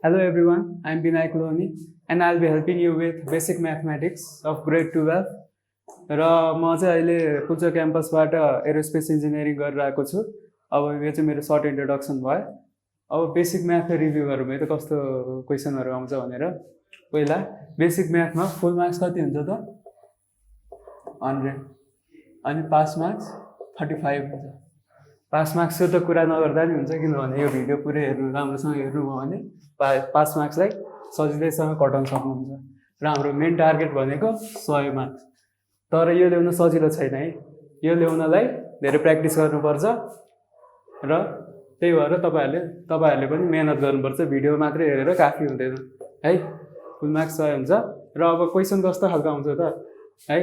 Hello everyone, I am Binayak Lohani and I will be helping you with basic mathematics of grade 12 र म चाहिँ अहिले Pulchowk क्याम्पसबाट aerospace engineering गरिरहेको छु। अब यो चाहिँ मेरो सर्ट इन्ट्रोडक्सन भयो। अब बेसिक म्याथ रिभ्यू गरौँ है त कस्तो क्वेसनहरू आउँछ भनेर। पहिला बेसिक म्याथमा फुल मार्क्स कति हुन्छ त 100 अनि पास मार्क्स 35 हुन्छ। पास मार्क्सको त कुरा नगर्दा नि हुन्छ, किनभने यो भिडियो पुरै हेर्नु राम्रोसँग हेर्नुभयो भने पास मार्क्सलाई सजिलैसँग कटाउन सक्नुहुन्छ। र हाम्रो मेन टार्गेट भनेको 100 मार्क्स। तर यो ल्याउन सजिलो छैन है, यो ल्याउनलाई धेरै प्र्याक्टिस गर्नुपर्छ र त्यही भएर तपाईहरुले पनि मेहनत गर्नुपर्छ। भिडियो मात्रै हेरेर काफी हुँदैन है। फुल मार्क्स 100 हुन्छ। र अब क्वेसन कस्तो खालको आउँछ त है,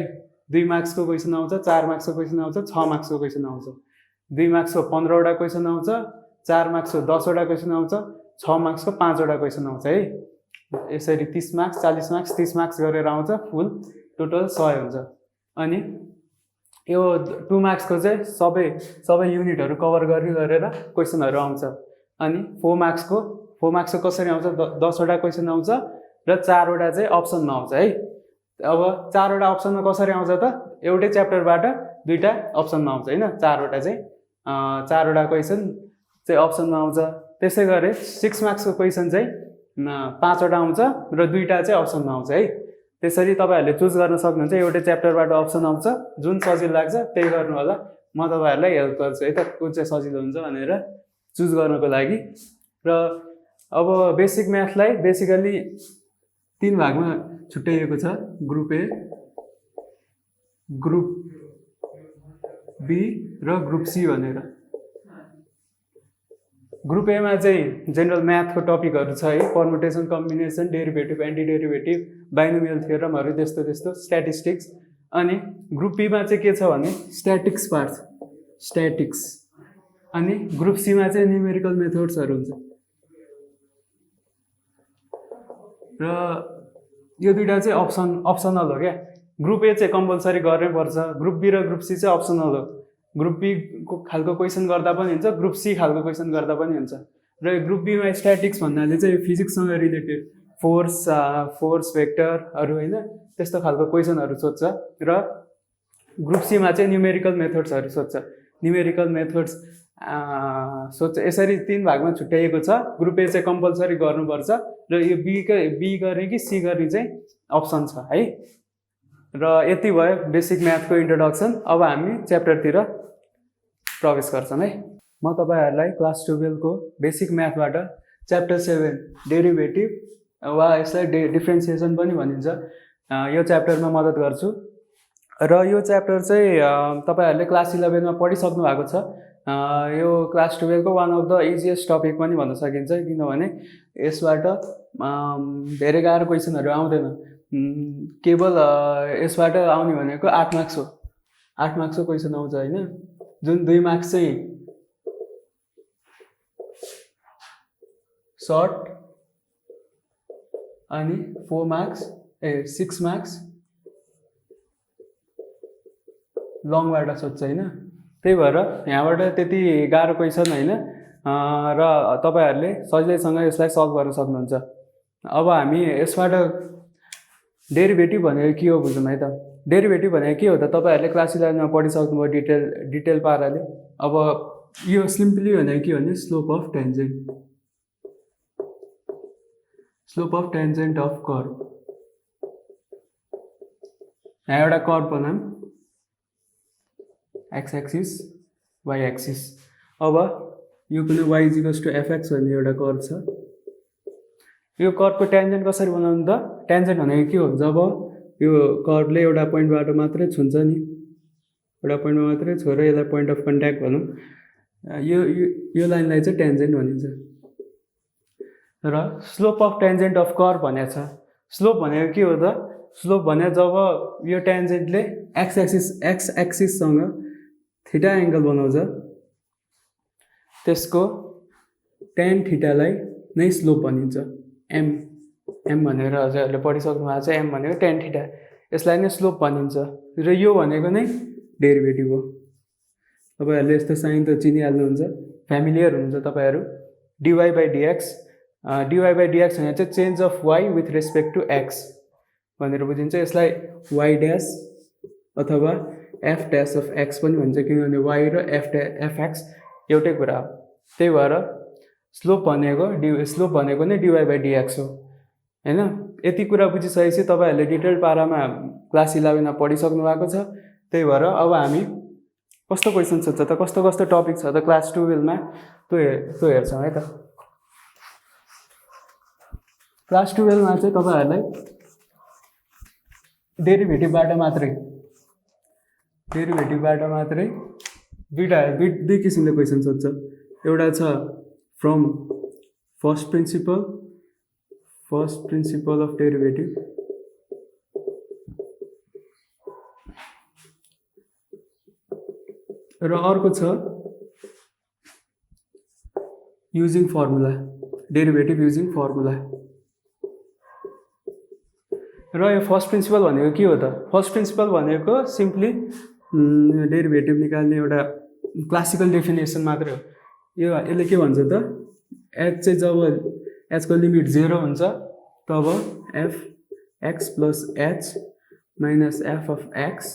2 मार्क्सको क्वेसन आउँछ, 4 मार्क्सको क्वेसन आउँछ, 6 मार्क्सको क्वेसन आउँछ। 2 मार्क्सको 15 वटा क्वेसन आउँछ, 4 मार्क्सको 10 वटा क्वेसन आउँछ, 6 मार्क्सको 5 वटा क्वेसन आउँछ है। यसरी 30 मार्क्स 40 मार्क्स 30 मार्क्स गरेर आउँछ, फुल टोटल 100 हुन्छ। अनि यो 2 मार्क्सको चाहिँ सबै युनिटहरु कभर गरेर क्वेसनहरु आउँछ। अनि 4 मार्क्सको कसरी आउँछ, 10 वटा क्वेसन आउँछ र 4 वटा चाहिँ अप्सनमा आउँछ है। अब 4 वटा अप्सनमा कसरी आउँछ त, एउटै च्याप्टरबाट 2टा अप्सनमा आउँछ हैन। 4 वटा चाहिँ 4 वटा क्वेसन चाहिँ अप्सनमा आउँछ। त्यसै गरी 6 मार्क्सको क्वेसन चाहिँ 5 वटा आउँछ र 2टा चाहिँ अप्सनमा आउँछ है। त्यसरी तपाईहरुले चुज गर्न सक्नुहुन्छ। एउटै च्याप्टरबाट अप्सन आउँछ, जुन सजिलो लाग्छ त्यही गर्नु होला। म तपाईहरुलाई हेल्प गर्छु है त, कुन चाहिँ सजिलो हुन्छ भनेर चुज गर्नको लागि। र अब बेसिक म्याथलाई बेसिकली 3 भागमा छुट्याइएको छ, ग्रुप ए, ग्रुप बी र ग्रुप सी भनेर। ग्रुप ए मा चाहिँ जेनरल म्याथको टपिकहरु छ है, permutation, combination, derivative, anti derivative, binomial थ्योरमहरु, त्यस्तो स्ट्याटिस्टिक्स। अनि ग्रुप बी मा चाहिँ के छ भने स्ट्याटिक्स पार्ट, स्ट्याटिक्स। अनि ग्रुप सी मा चाहिँ न्यूमेरिकल मेथड्सहरु हुन्छ। र यो दुईटा चाहिँ अप्सनल हो क्या। ग्रुप ए चाहिँ कम्पलसरी गर्नै पर्छ, ग्रुप बी र ग्रुप सी चाहिँ अप्सनल हो। ग्रुप बी को खालको क्वेसन गर्दा पनि हुन्छ, ग्रुप सी खालको क्वेसन गर्दा पनि हुन्छ। र ग्रुप बी मा स्ट्याटिक्स भन्नाले चाहिँ फिजिक्ससँग रिलेटेड फोर्स भेक्टरहरु हैन, त्यस्तो खालको क्वेसनहरु सोध्छ। र ग्रुप सी मा चाहिँ न्यूमेरिकल मेथड्सहरु सोध्छ, न्यूमेरिकल मेथड्स सोध्छ। यसरी 3 भागमा छुट्याइएको छ। ग्रुप ए चाहिँ कम्पलसरी गर्नुपर्छ र यो बी गर्ने कि सी गर्ने चाहिँ अप्सन छ है। र यति भयो बेसिक म्याथको इन्ट्रोडक्सन। अब हामी च्याप्टरतिर प्रवेश गर्छौं है। म तपाईहरुलाई क्लास 12 को बेसिक म्याथबाट च्याप्टर 7 डेरिभेटिभ वा यसलाई डिफरेन्सिएसन पनि भनिन्छ, यो च्याप्टरमा मद्दत गर्छु। र यो च्याप्टर चाहिँ तपाईहरुले क्लास 11 मा पढिसक्नु भएको छ। यो क्लास 12 को one of the easiest topic पनि भन्न सकिन्छ, किनभने यसबाट धेरै गाह्रो क्वेसनहरु आउँदैन। केवल यसबाट आउने भनेको 8 मार्क्स हो। 8 मार्क्सको क्वेसन आउँछ हैन, जुन 2 मार्क्स चाहिँ सर्ट अनि 6 मार्क्स लङबाट सोध्छ हैन। त्यही भएर यहाँबाट त्यति गाह्रो क्वेसन हैन र तपाईहरुले सजिलैसँग यसलाई सल्भ गर्न सक्नुहुन्छ। अब हामी यसबाट डेरिभेटिभ भनेको के हो बुझौँ है त। डेरिभेटिभ भनेको के हो त, तपाईहरुले क्लास 11 मा पढिसक्नुभयो डिटेल पाराले। अब यो सिम्पली भनेको के भने slope of tangent, slope of tangent of curve. यहाँ एउटा कर्व बनाम एक्स एक्सिस वाइ एक्सिस। अब यो कुनै y fx भन्ने एउटा कर्व छ। यो कर्वको टेन्जेन्ट कसरी बनाउनु त, टेन्जेन्ट भनेको के हो, जब यो कर्वले एउटा पोइन्टबाट मात्रै छुन्छ नि, एउटा पोइन्टमा मात्रै छोएर यसलाई पोइन्ट अफ कन्ट्याक्ट भनौँ, यो लाइनलाई चाहिँ टेन्जेन्ट भनिन्छ। र slope of tangent of curve भनेको छ। स्लोप भनेको के हो त, स्लोप भने जब यो टेन्जेन्टले एक्स एक्सिससँग थीटा एंगल बनाउँछ, त्यसको tan थीटालाई नै स्लोप भनिन्छ। m भनेर हजुरहरुले पढिसक्नु भएको छ, m भनेको tan थीटा, यसलाई नै स्लोप भनिन्छ। र यो भनेको नै डेरिभेटिभ हो। तपाईहरुले यस्तो साइन त चिनिहाल्नुहुन्छ, फ्यामिलियर हुनुहुन्छ तपाईहरु। dy/dx dy बाई डिएक्स भने चाहिँ change of Y with respect to X भनेर बुझिन्छ। यसलाई वाइ ड्यास अथवा एफ ड्यास अफ एक्स पनि भन्छ, किनभने वाइ र एफएक्स एउटै कुरा हो। त्यही भएर स्लोप भनेको नै डिवाई बाई डिएक्स हो हैन। यति कुरा बुझिसकेपछि तपाईँहरूले डिटेल पारामा क्लास 11 मा पढिसक्नु भएको छ। त्यही भएर अब हामी कस्तो क्वेसन छ त, कस्तो कस्तो टपिक छ त क्लास 12 मा त्यो हेर्छौँ है त। क्लास 12 मा चाहिँ तपाईँहरूलाई डेरिभेटिभबाट मात्रै दुई किसिमले क्वेसन सोध्छ। एउटा छ from first principle of derivative, र अर्को छ using formula, derivative using formula. र यो फर्स्ट प्रिन्सिपल भनेको के हो त? फर्स्ट प्रिन्सिपल भनेको सिम्पली डेरिभेटिभ निकाल्ने एउटा क्लासिकल डेफिनेसन मात्रै हो। यसले के भन्छ त, एच चाहिँ जब एचको लिमिट 0 हुन्छ तब F X plus H minus F of X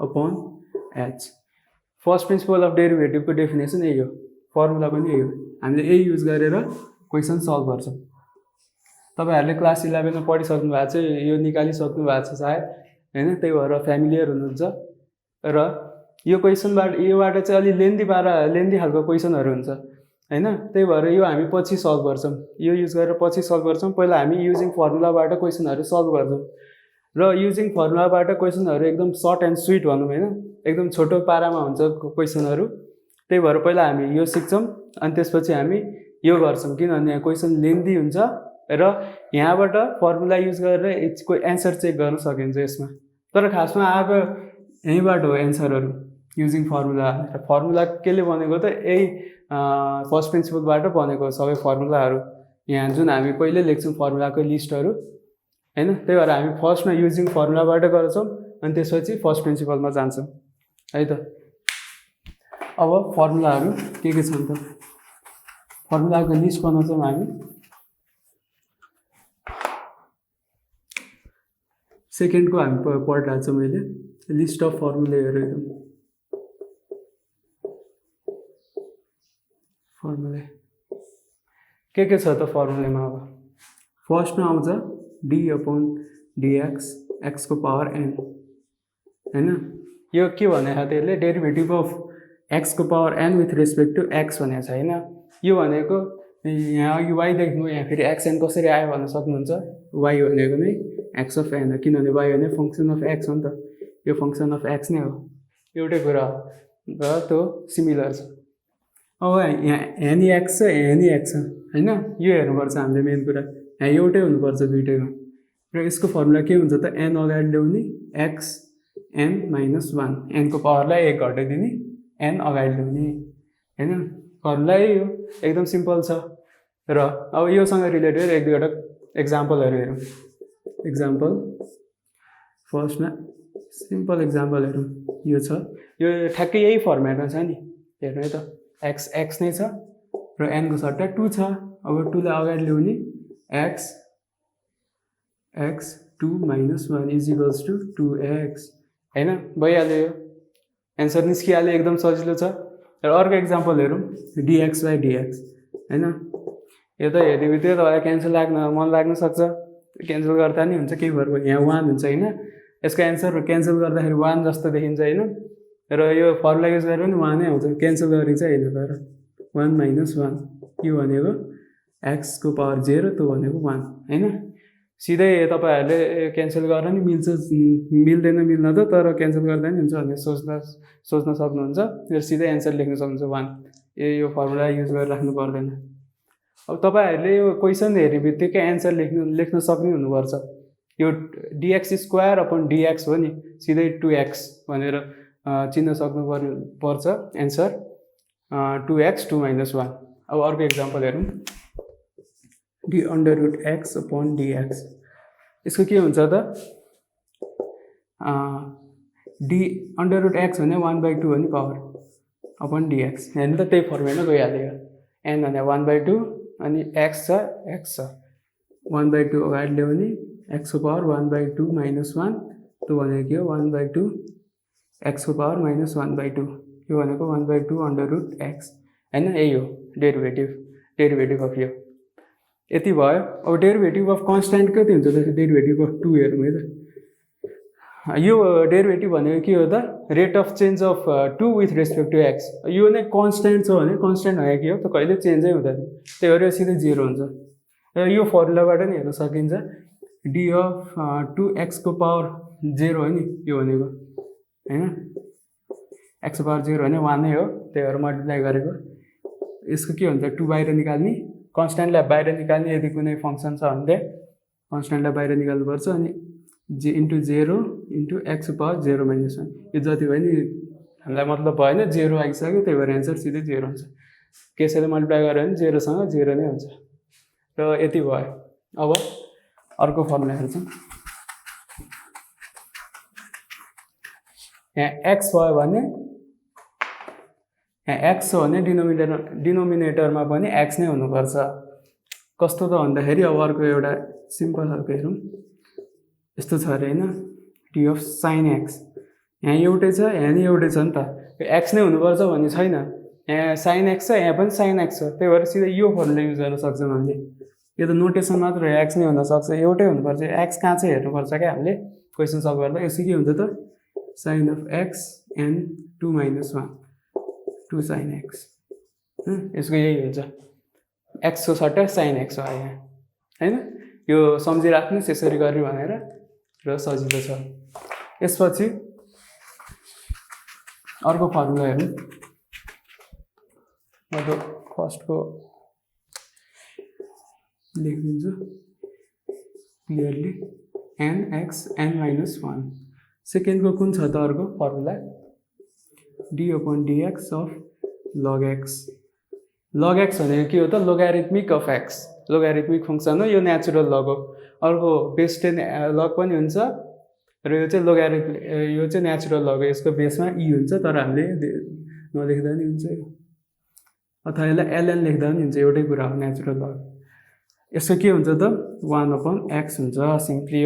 upon H. First principle of डेरिभेटिभको डेफिनेसन यही हो, फर्मुला पनि यही हो। हामीले यही युज गरेर क्वेसन सल्भ गर्छौँ। तपाईँहरूले क्लास 11 मा पढिसक्नु भएको छ, यो निकालिसक्नु भएको छ सायद हैन। त्यही भएर फ्यामिलियर हुनुहुन्छ। र यो योबाट चाहिँ अलि लेन्दी खालको क्वेसनहरू हुन्छ हैन। त्यही भएर यो हामी पछि सल्भ गर्छौँ, यो युज गरेर पछि सल्भ गर्छौँ। पहिला हामी युजिङ फर्मुलाबाट क्वेसनहरू सल्भ गर्छौँ। र युजिङ फर्मुलाबाट क्वेसनहरू एकदम सर्ट एन्ड स्विट भनौँ हैन, एकदम छोटो पारामा हुन्छ क्वेसनहरू। त्यही भएर पहिला हामी यो सिक्छौँ अनि त्यसपछि हामी यो गर्छौँ, किनभने यहाँ क्वेसन लेन्दी हुन्छ र यहाँबाट फर्मुला युज गरेर यसको एन्सर चेक गर्न सकिन्छ यसमा। तर खासमा आएको यहीँबाट हो एन्सरहरू, युजिङ फर्मुला। फर्मुला केले बनेको त यही फर्स्ट प्रिन्सिपलबाट बनेको सबै फर्मुलाहरू, यहाँ जुन हामी पहिले लेख्छौँ फर्मुलाको लिस्टहरू हैन। त्यही भएर हामी फर्स्टमा युजिङ फर्मुलाबाट गर्छौँ अनि त्यसपछि फर्स्ट प्रिन्सिपलमा जान्छौँ है त। अब फर्मुलाहरू के छन् त, फर्मुलाको लिस्ट बनाउँछौँ हामी। सेकेन्डको हामी पढिरहेको छौँ मैले, लिस्ट अफ फर्मुलाहरू के छ त फर्मुलामा। अब फर्स्टमा आउँछ डी अपन डिएक्स एक्सको पावर एन हैन। यो के भनेको त, यसले डेरिभेटिभ अफ एक्सको power N with respect to X भनेको छ हैन। यो भनेको यहाँ अघि वाइ देख्नु, यहाँ फेरि एक्स एन कसरी आयो भन्न सक्नुहुन्छ। वाइ भनेको नै एक्स अफ एन हो, किनभने वाइ भने फङ्सन अफ एक्स हो नि त। यो फङ्सन अफ एक्स नै हो, एउटै कुरा हो र त्यो सिमिलर छ। अब यहाँ एनी एक्स छ, एनी एक्स छ हैन। यो हेर्नुपर्छ हामीले, मेन कुरा यहाँ एउटै हुनुपर्छ दुइटैमा। र यसको फर्मुला के हुन्छ त, एन अगाडि ल्याउने एक्स एन माइनस 1, एनको पावरलाई 1 घटाइदिने, एन अगाडि ल्याउने हैन। फर्मुला यही हो, एकदम सिम्पल छ। र अब योसँग रिलेटेड एक दुईवटा एक्जाम्पलहरू हेरौँ। एक्जाम्पल फर्स्टमा सिम्पल एक्जाम्पल हेरौँ। यो छ, यो ठ्याक्कै यही फर्मेटमा छ नि, हेर्नु है त। एक्स नै छ र एनको सट्टा 2 छ। अब 2 लाई अगाडि ल्याउने X 2 minus 1 is equals to 2x हैन। भइहाल्यो, यो एन्सर निस्किहाल्यो, एकदम सजिलो छ। र अर्को एक्जाम्पल हेरौँ, डिएक्स बाई डिएक्स हैन। यो त हेर्ने बित्तिकै तपाईँलाई क्यान्सल मन लाग्न सक्छ, क्यान्सल गर्दा नि हुन्छ, केही भएर यहाँ 1 हुन्छ हैन। यसको एन्सर क्यान्सल गर्दाखेरि 1 जस्तो देखिन्छ हैन। र यो फर्मुला युज गरेर पनि 1 नै आउँछ, क्यान्सल गरी चाहिँ होइन। तर 1 माइनस 1 यो भनेको एक्सको पावर 0, त्यो भनेको 1 हैन। सिधै तपाईँहरूले क्यान्सल गरेर नि मिल्दैन त, तर क्यान्सल गर्दा नि हुन्छ भनेर सोच्न सक्नुहुन्छ। र सिधै एन्सर लेख्न सक्नुहुन्छ 1। यो फर्मुला युज गरेर राख्नु पर्दैन। अब तपाईँहरूले यो क्वेसन हेर्ने बित्तिकै एन्सर लेख्न सक्ने हुनुपर्छ। यो डिएक्स स्क्वायर अपन डिएक्स हो नि, सिधै 2x भनेर चिन्न सक्नु पर्छ एन्सर 2x 2 माइनस 1। अब अर्को एक्जाम्पल हेरौँ, D under root X upon d x. यसको के हुन्छ त, डी अन्डर रुट एक्स भने 1/2 हो नि पावर अपन डिएक्स, हेर्नु त त्यही फर्मेटमा गइहाल्यो। एन भने 1/2 अनि x छ 1/2 अगाडि ल्यायो भने x को पावर 1/2 - 1 त्यो भनेको के हो 1/2 x को पावर -1/2 यो भनेको 1/2 √x हैन यही हो डेरिभेटिभ अफ यो यति भयो। अब डेरिभेटिभ अफ कन्स्ट्यान्ट कति हुन्छ त डेरिभेटिभ अफ 2 हेरौँ है त यो डेरिभेटिभ भनेको के हो त rate of change of 2 with respect to x यो नै कन्स्ट्यान्ट छ भने कन्स्ट्यान्ट भनेको के हो त कहिले चेन्जै हुँदैन त्यही भएर सिधै 0 हुन्छ र यो फर्मुलाबाट नि हेर्न सकिन्छ d अफ 2x को पावर 0 हो नि यो भनेको हैन x को पावर 0 भने 1 नै हो त्यही भएर मल्टिप्लाई गरेको यसको के हुन्छ 2 बाहिर निकाल्ने कन्स्ट्यान्टलाई बाहिर निकाल्ने यदि कुनै फंक्सन छ भने कन्स्ट्यान्टलाई बाहिर निकाल्नुपर्छ अनि into 0 into x पावर 0 - 1 यो जति भयो नि हामीलाई मतलब भएन 0 आइसक्यो त्यही भएर एन्सर सिधै 0 हुन्छ केसैले मल्टिप्लाई गर्यो भने 0 सँग 0 नै हुन्छ र यति भयो। अब अर्को फर्मुला हेर्छौँ यहाँ x भयो भने यहाँ x हो भने डिनोमिनेटरमा पनि x नै हुनुपर्छ कस्तो त भन्दाखेरि अब अर्को एउटा सिम्पल खालको हेरौँ यस्तो छ अरे हैन d अफ sin x यहाँ एउटै छ यहाँ नि एउटै छ नि त यो x नै हुनुपर्छ भन्ने छैन यहाँ sin x छ यहाँ पनि sin x छ त्यही भएर सिधै यो फर्मुला युज गर्न सक्छौँ हामीले यो त नोटेसन मात्र हो x नै हुन सक्छ एउटै हुनुपर्छ x कहाँ चाहिँ हेर्नुपर्छ क्या हामीले क्वेसन सल्भ गर्दा यसो के हुन्छ त sin of x and 2 - 1 2 sin x यसको यही हुन्छ x को सट्टा sin x हो यहाँ हैन यो सम्झिराख्नुस् यसरी गर्ने भनेर र सजिलो छ। यसपछि अर्को फर्मुला हेरौँ म त फर्स्टको लेखिदिन्छु क्लियरली nx n - 1 सेकेन्डको कुन छ त अर्को formula d/dx of log x भनेको के हो त logarithmic of x logarithmic function हो यो नेचुरल लग हो अर्को बेस 10 लग पनि हुन्छ र यो चाहिँ यो चाहिँ नेचुरल लग हो यसको बेसमा e हुन्छ तर हामीले नलेख्दा नि हुन्छ अथवा यसलाई ln लेख्दा पनि हुन्छ एउटै कुरा हो नेचुरल लग यसको के हुन्छ त 1/x हुन्छ सिम्पली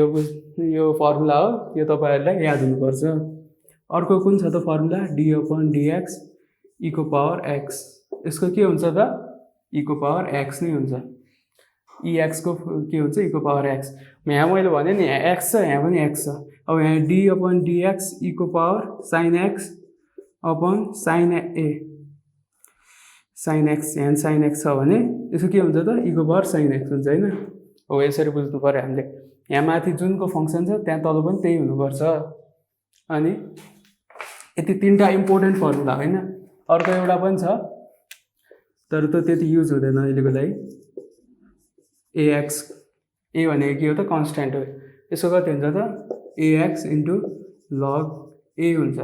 यो फर्मुला हो यो तपाईहरुलाई याद हुनुपर्छ। अर्को कुन छ त फर्मुला d/dx e को पावर x यसको के हुन्छ त e को पावर x नै हुन्छ ex को के हुन्छ e को पावर x यहाँ मैले भने नि x छ यहाँ पनि x छ अब यहाँ d/dx e को power sin x upon sin x यहाँ sin x छ भने यसको के हुन्छ त e को पावर sin x हुन्छ हैन हो यसरी बुझ्नु पर्यो हामीले यहाँ माथि जुनको फंक्सन छ त्यहाँ तल पनि त्यही हुनुपर्छ अनि यति तीनटा इम्पोर्टेन्ट फर्मुला हैन अर्को एउटा पनि छ तर त त्यति युज हुँदैन अहिलेको लागि ax a भनेको के हो त कन्स्ट्यान्ट हो यसको कति हुन्छ त ax * log a हुन्छ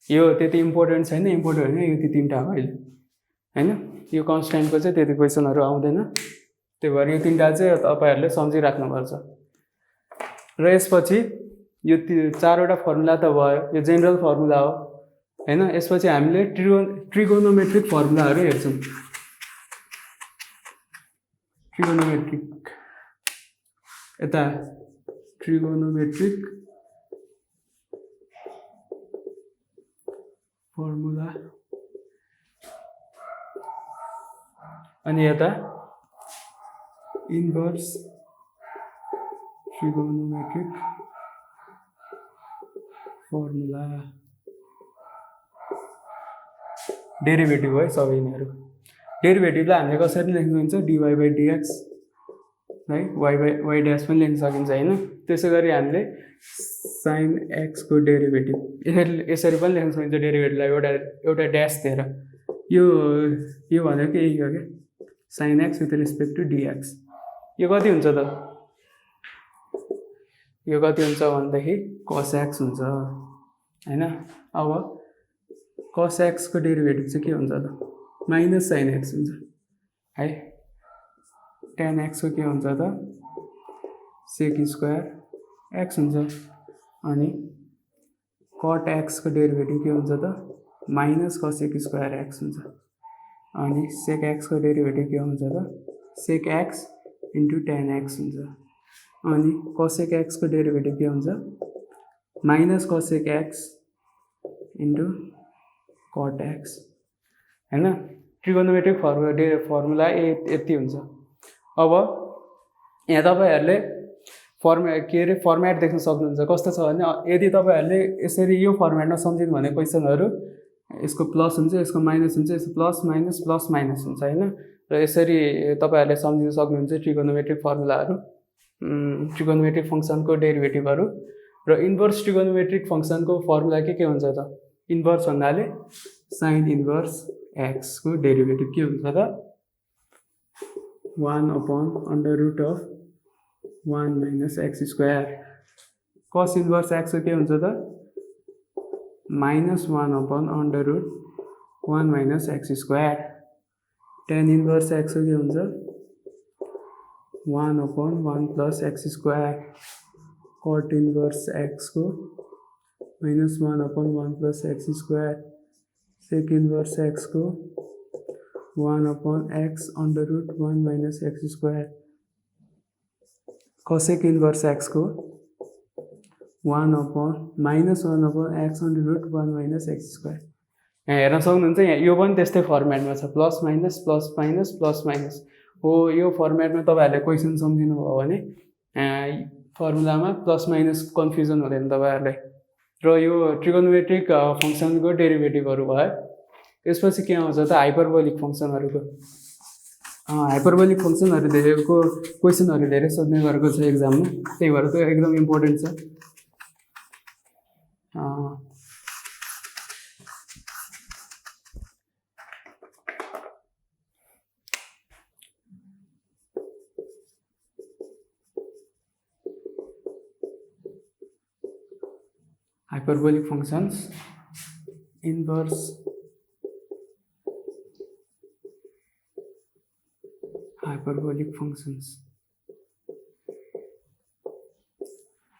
यो त्यति इम्पोर्टेन्ट छैन इम्पोर्टेन्ट हैन यो तीनटा हो अहिले हैन यो कन्स्ट्यान्टको चाहिँ त्यति क्वेशनहरु आउँदैन त्यही भएर यो तीनटा चाहिँ तपाईहरुले सम्झिराख्नुपर्छ र यसपछि यो चारवटा फर्मुला त भयो यो जेनरल फर्मुला हो हैन यसपछि हामीले ट्रिगोनोमेट्रिक फर्मुलाहरु हेर्छौं ट्रिगोनोमेट्रिक फर्मुला अनि यता इन्भर्स ट्रिगोनोमेट्रिक फर्मुला डेरिभेटिभ है सबै यिनीहरु डेरिभेटिभलाई हामीले कसरी लेख्न सकिन्छ dy/dx है y डैश पनि लेख्न सकिन्छ हैन त्यसै गरी हामीले sin x को डेरिभेटिभ यसरी पनि लेख्न सकिन्छ डेरिभेटिभलाई एउटा डैश दिएर यो भनेको यही हो के sin x with respect to dx यो कति हुन्छ त यो कति हुन्छ भन्दाखेरि cos x हुन्छ हैन अब cos x को डेरिभेटिभ चाहिँ के हुन्छ त माइनस sin x हुन्छ है tan x को के हुन्छ त sec स्क्वायर x हुन्छ अनि cot x को डेरिभेटिभ के हुन्छ त माइनस cos स्क्वायर x हुन्छ अनि sec x को डेरिभेटिभ के हुन्छ त सेक एक्स इन्टु टेन एक्स हुन्छ। अनि कसेक एक्सको डेरिभेटिभ के हुन्छ minus cosec x into cut x होइन। ट्रिगोनोमेट्रिक फर्मुला यति हुन्छ। अब यहाँ तपाईँहरूले फर्मेट देख्न सक्नुहुन्छ कस्तो छ भने यदि तपाईँहरूले यसरी यो फर्मेटमा सम्झिनु भने क्वेसनहरू यसको प्लस हुन्छ यसको माइनस हुन्छ यसको प्लस माइनस हुन्छ होइन। र यसरी तपाईँहरूले सम्झिन सक्नुहुन्छ ट्रिगोनोमेट्रिक फर्मुलाहरू ट्रिगोनोमेट्रिक फङ्सनको डेरिभेटिभहरू। र इन्भर्स ट्रिगोनोमेट्रिक फङ्सनको फर्मुला के हुन्छ त इन्भर्स भन्नाले साइन इन्भर्स एक्सको डेरिभेटिभ के हुन्छ त 1/√1 minus X square. Cos inverse एक्सको के हुन्छ त -1/√1 minus X square. Tan inverse एक्सको के हुन्छ 1/1 plus X square. Cot inverse एक्सको -1/1 plus X square. Sec inverse एक्सको 1/x√1 minus X square. Cosec inverse एक्सको -1/-1/x√1 माइनस एक्स स्क्वायर। यहाँ हेर्न सक्नुहुन्छ यहाँ यो पनि त्यस्तै फर्मेटमा छ प्लस माइनस हो। यो फर्मेटमा तपाईँहरूले क्वेसन सम्झिनु भयो भने फर्मुलामा प्लस माइनस कन्फ्युजन हुँदैन तपाईँहरूलाई। र यो ट्रिगोनोमेट्रिक फङ्सनको डेरिभेटिभहरू भयो। त्यसपछि के आउँछ त हाइपरबोलिक फङ्सनहरूको। हाइपरबोलिक फङ्सनहरू धेरैको क्वेसनहरू धेरै सोध्ने गरेको छ एक्जाममा, त्यही भएर त्यो एकदम इम्पोर्टेन्ट छ। Hyperbolic functions, inverse hyperbolic functions।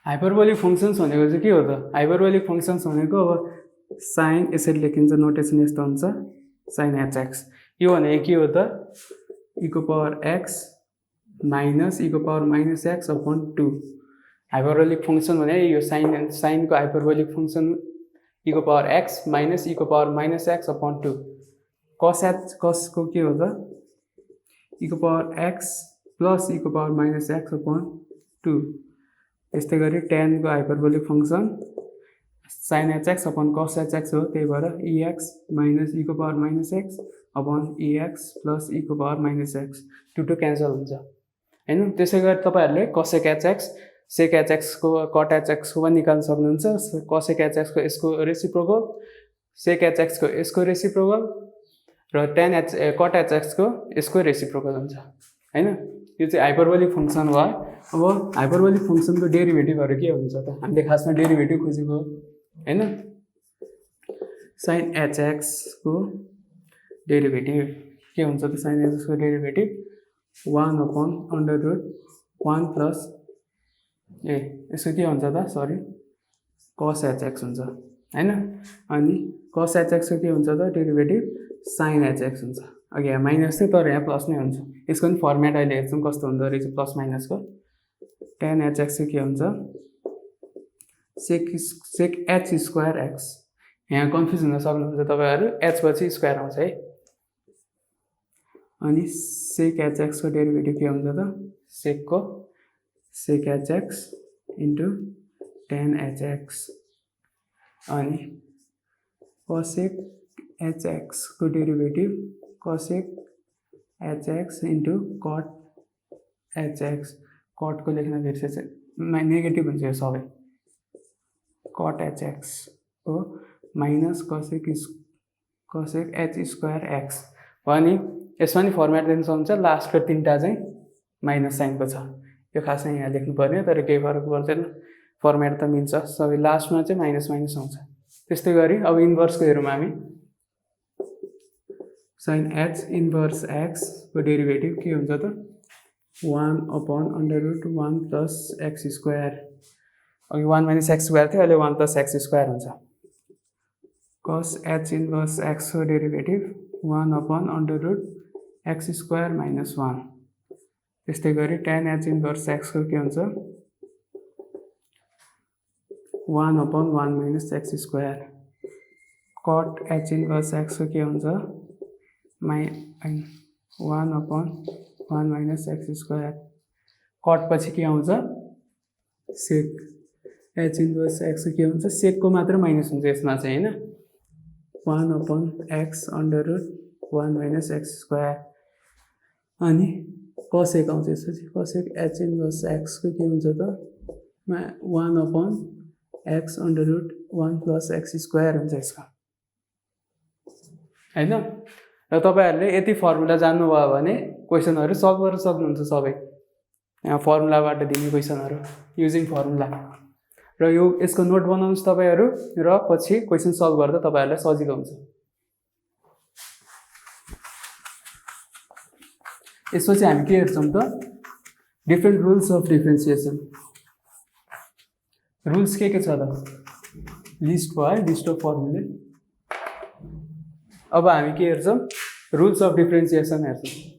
Hyperbolic functions भनेको चाहिँ के हो त हाइपरबोलिक फङ्सन्स भनेको अब साइन यसरी लेखिन्छ नोटेसन यस्तो हुन्छ साइन एच एक्स। यो भनेको के हो त इको पावर एक्स माइनस इको power minus X upon 2। Hyperbolic function भने यो साइनको हाइपरबोलिक फङ्सन इको पावर एक्स माइनस इको पावर माइनस एक्स अपॉन 2। कसको के हो त इको पावर एक्स प्लस इको पावर माइनस एक्स अपॉन 2। त्यस्तै गरी टेनको hyperbolic function sine H X upon cos H X हो, त्यही भएर इएक्स माइनस इको power minus X upon EX plus इको पावर माइनस एक्स 2 क्यान्सल हुन्छ होइन। त्यसै गरी तपाईँहरूले cosec H X sec H एक्सको कट एच एक्सको पनि निकाल्न सक्नुहुन्छ। कसेक एच एक्सको यसको रेसिप्रोकल, सेक एच एक्सको यसको रेसिप्रोकल र कट एच एक्सको यसको रेसिप्रोकल हुन्छ होइन। यो चाहिँ हाइपरबोलिक फङ्सन भयो। अब हाइपरबोलिक फङ्सनको डेरिभेटिभहरू के हुन्छ त हामीले खासमा डेरिभेटिभ खोजेको होइन। साइन एच एक्सको डेरिभेटिभ के हुन्छ त साइन एच एक्सको डेरिभेटिभ 1/√1 प्लस यसको के हुन्छ त सरी कस एच एक्स हुन्छ होइन। अनि कस एच एक्सको के हुन्छ त डेरिभेटिभ साइन एच एक्स हुन्छ। अघि यहाँ माइनस थियो तर यहाँ प्लस नै हुन्छ। यसको पनि फर्मेट अहिले हेर्छौँ कस्तो हुँदो रहेछ प्लस माइनसको। टेन एच एक्स के हुन्छ सेक एच स्क्वायर एक्स। यहाँ कन्फ्युज हुन सक्नुहुन्छ तपाईँहरू एच पछि स्क्वायर आउँछ है। अनि सेक एच एक्सको डेरिभेटिभ के हुन्छ त sec H X into tan H X. अनि कसेक एच एक्सको derivative cosec H X into cot H X. कटको लेख्न बिर्सेछ नेगेटिभ हुन्छ यो सबै। कट एच एक्स हो minus cosec H square X भयो नि। यसमा नि फर्मेट देख्न सक्नुहुन्छ लास्टको 3टा चाहिँ माइनस साइनको छ। यो खासमा यहाँ लेख्नु पर्ने तर केही फरक पर्दैन फर्मेट त मिल्छ सबै। लास्टमा चाहिँ माइनस आउँछ। त्यस्तै गरी अब इन्भर्सको हेरौँ हामी। साइन एच इन्भर्स एक्सको डेरिभेटिभ के हुन्छ त 1/√1 प्लस एक्स स्क्वायर। अघि 1 माइनस एक्स स्क्वायर थियो अहिले 1 प्लस एक्स स्क्वायर हुन्छ। कस एच इन्भर्स एक्सको डेरिभेटिभ 1/√x² - 1 त्यस्तै गरी tan h इन्भर्स x को के हुन्छ 1/1 minus x square cot h inverse x को के हुन्छ 1/1 minus x square cot पछि के आउँछ sec h इन्भर्स x को के हुन्छ sec को मात्र माइनस हुन्छ यसमा चाहिँ हैन 1/x √1 minus x square अनि cosec आउँछ यसपछि cosec h इन्भर्स x को के हुन्छ त 1/x √1 plus x square हुन्छ यसको हैन र तपाईहरुले यति फर्मुला जान्नुभयो भने क्वेशनहरु सल्भ गर्न सक्नुहुन्छ सबै यहाँ फर्मुलाबाट दिने क्वेशनहरु युजिङ फर्मुला र यो यसको नोट बनाउनुस् तपाईहरु र पछि क्वेशन सल्भ गर्दा तपाईहरुलाई सजिलो हुन्छ यसपछि हामी के हेर्छौं त different rules of differentiation rules के छ त लिस्ट भयो है लिस्ट अफ फर्मुला अब हामी के हेर्छौं रुल्स अफ डिफरेन्सिएसन हेर्छौं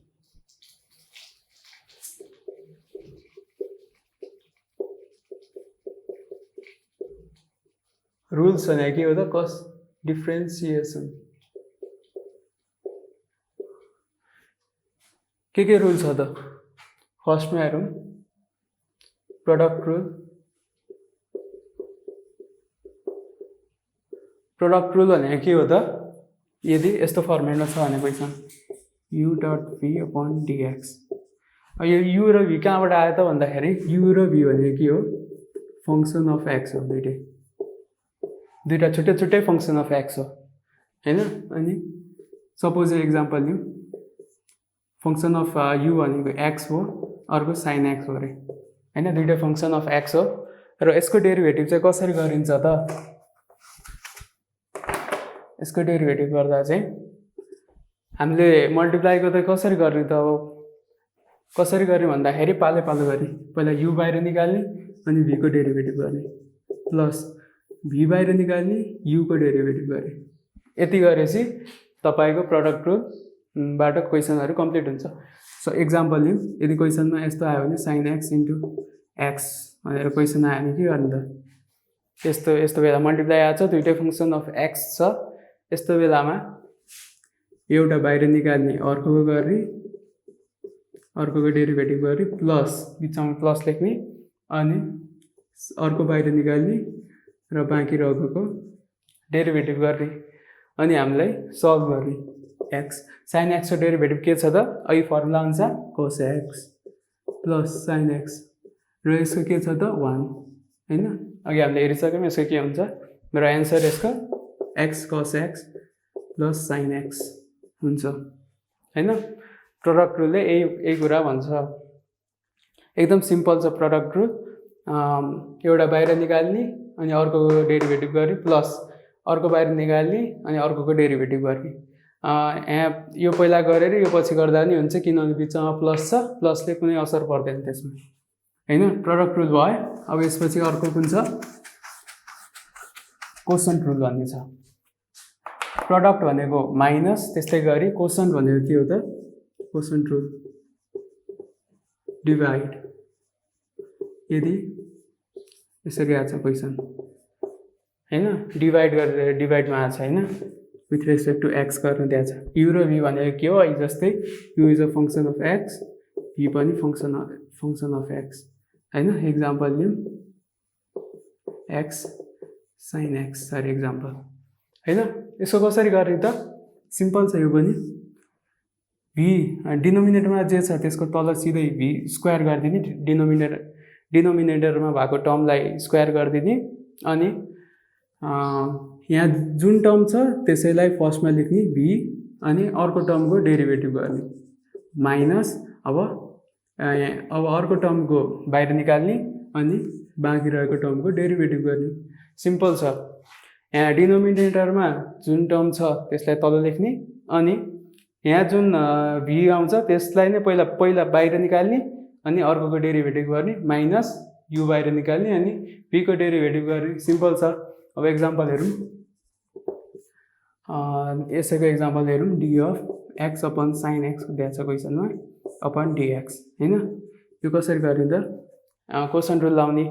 रुल्स भने के हो त कस डिफरेन्सिएसन के रुल छ त फर्स्टमा हेरौं प्रोडक्ट रुल भने के हो त यदि यस्तो फर्मेटमा छ भने question u dot v upon dx यो u र v कहाँबाट आयो त भन्दाखेरि u र v भनेको के हो फंक्सन अफ x हो दुईटा छुट्टै फंक्सन अफ x हो हैन अनि सपोज एक्जाम्पल लिऊ फंक्सन अफ u भनेको x हो अर्को sin x हो रे हैन दुईटा फंक्सन अफ x हो र यसको डेरिभेटिभ चाहिँ कसरी गरिन्छ त यसको डेरिभेटिभ गर्दा चाहिँ हामीले मल्टिप्लाईको त कसरी गर्ने त अब कसरी गर्ने भन्दाखेरि पालो गरी पहिला u बाहिर निकाल्ने अनि v को डेरिभेटिभ गर्ने प्लस v बाहिर निकाल्ने u को डेरिभेटिभ गर्ने यति गरेपछि तपाईको प्रोडक्ट रुल बाट क्वेशनहरु कम्प्लिट हुन्छ सो एक्जाम्पल लिऊ यदि क्वेशनमा यस्तो आयो भने sin x x भनेर क्वेशन आयो भने के गर्ने त यस्तो बेला मल्टिप्लाई आछ दुईटै फंक्सन अफ x छ यस्तो बेलामा एउटा बाहिर निकाल्ने अर्कोको गर्ने अर्कोको डेरिभेटिभ गर्ने प्लस बिचमा प्लस लेख्ने अनि अर्को बाहिर निकाल्ने र बाँकी रहेको डेरिभेटिभ गर्ने अनि हामीलाई सल्भ गर्ने x sin x को डेरिभेटिभ के छ त अघि फर्मुला अनुसार cos x plus sin x र यसको के छ त 1 हैन अघि हामीले हेरिसक्यौं यसको के हुन्छ मेरो आन्सर यसको x cos x plus sin x हुन्छ हैन प्रोडक्ट रुलले यही कुरा भन्छ एकदम सिम्पल छ प्रोडक्ट रुल एउटा बाहिर निकाल्ने अनि अर्कोको डेरिभेटिभ गर्ने प्लस अर्को बाहिर निकाल्ने अनि अर्कोको डेरिभेटिभ गर्ने यहाँ यो पहिला गरेर यो पछि गर्दा नि हुन्छ किनभने बिचमा प्लस छ प्लसले कुनै असर पर्दैन त्यसमा हैन प्रोडक्ट रुल भयो अब यसपछि अर्को कुन छ कोशन्ट रुल भन्ने छ प्रोडक्ट भनेको माइनस त्यस्तै गरी कोशन्ट भनेको के हो त कोशन्ट रुल डिभाइड यदि यसरी आछ क्वेशन हैन डिभाइड गरेर डिभाइडमा आछ हैन विथ रेस्पेक्ट टु x गर्न दिएको छ u र v भनेको के हो अहिले जस्तै u is a function of x v पनि फंक्सन अफ x हैन एक्जाम्पल लिऊ x sin x sorry example हैन यसको कसरी गर्ने त सिम्पल छ यो पनि v डिनोमिनेटरमा जे छ त्यसको तल सिधै v स्क्वायर गरिदिने डिनोमिनेटरमा भएको टर्मलाई स्क्वायर गरिदिने अनि यहाँ जुन टर्म छ त्यसैलाई फर्स्टमा लेख्ने v अनि अर्को टर्मको डेरिभेटिभ गर्ने माइनस अब अर्को टर्मको बाहिर निकाल्ने अनि बाँकी रहेको टर्मको डेरिभेटिभ गर्ने सिम्पल छ यहाँ डिनोमिनेटरमा जुन टर्म छ त्यसलाई तल लेख्ने अनि यहाँ जुन v आउँछ त्यसलाई नै पहिला बाहिर निकाल्ने अनि अर्कोको डेरिभेटिभ गर्ने माइनस u बाहिर निकाल्ने अनि v को डेरिभेटिभ गर्ने सिम्पल छ अब एक्जाम्पल हेरौं यसैको एक्जाम्पल हेरौं d of x upon sin x दिएको छ क्वेशनमा अपन डिएक्स हैन। यो कसरी गर्ने त कोसन रुल लाउने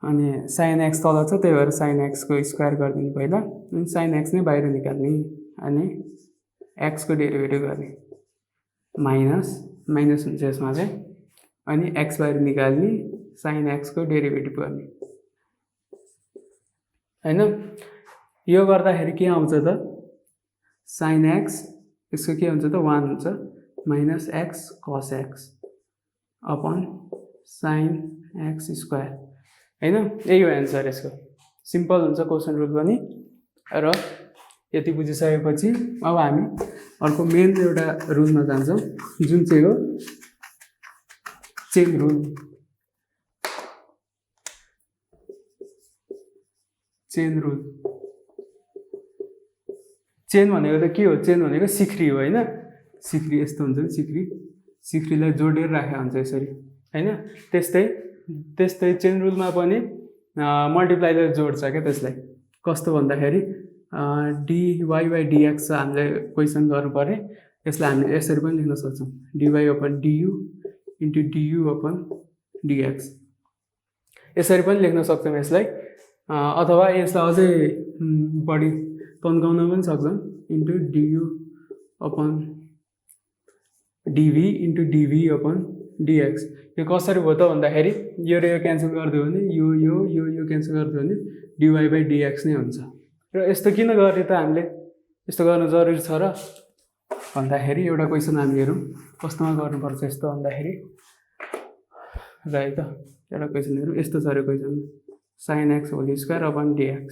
अनि साइन एक्स तल छ त्यही भएर साइन एक्सको स्क्वायर गरिदिनु पहिला अनि साइन एक्स नै बाहिर निकाल्ने अनि एक्सको डेरिभेटिभ गर्ने माइनस माइनस हुन्छ यसमा चाहिँ अनि एक्स बाहिर निकाल्ने साइन एक्सको डेरिभेटिभ गर्ने हैन। यो गर्दाखेरि के आउँछ त साइन एक्स यसको के हुन्छ त 1 हुन्छ माइनस एक्स कस x upon sine x square हैन। यही हो एन्सर यसको सिम्पल हुन्छ कोसन रुल पनि। र यति बुझिसकेपछि अब हामी अर्को मेन एउटा रुलमा जान्छौँ जुन चाहिँ हो chain rule. Chain rule chain भनेको त के हो चेन भनेको सिख्री हो हैन। सिख्री यस्तो हुन्छ नि सिख्रीलाई जोडेर राखेको हुन्छ यसरी हैन। त्यस्तै चेन रुलमा पनि मल्टिप्लाईले जोड्छ क्या त्यसलाई कस्तो भन्दाखेरि dy बाई dx हामीले क्वेसन गर्नु पर्यो यसलाई हामीले यसरी पनि लेख्न सक्छौँ dy upon du into du upon dx यसरी पनि लेख्न सक्छौँ यसलाई अथवा यसलाई अझै बढी तन्काउन पनि सक्छौँ into du upon dv into dv upon dx। यो कसरी भयो त भन्दाखेरि यो र यो क्यान्सल गरिदियो भने यो क्यान्सल गरिदियो भने dy बाई dx नै हुन्छ। र यस्तो किन गर्ने त हामीले यस्तो गर्नु जरुरी छ र भन्दाखेरि एउटा क्वेसन हामी हेरौँ कस्तोमा गर्नुपर्छ यस्तो भन्दाखेरि र है त एउटा क्वेसन हेरौँ यस्तो छ अरे question sine X whole square upon dx।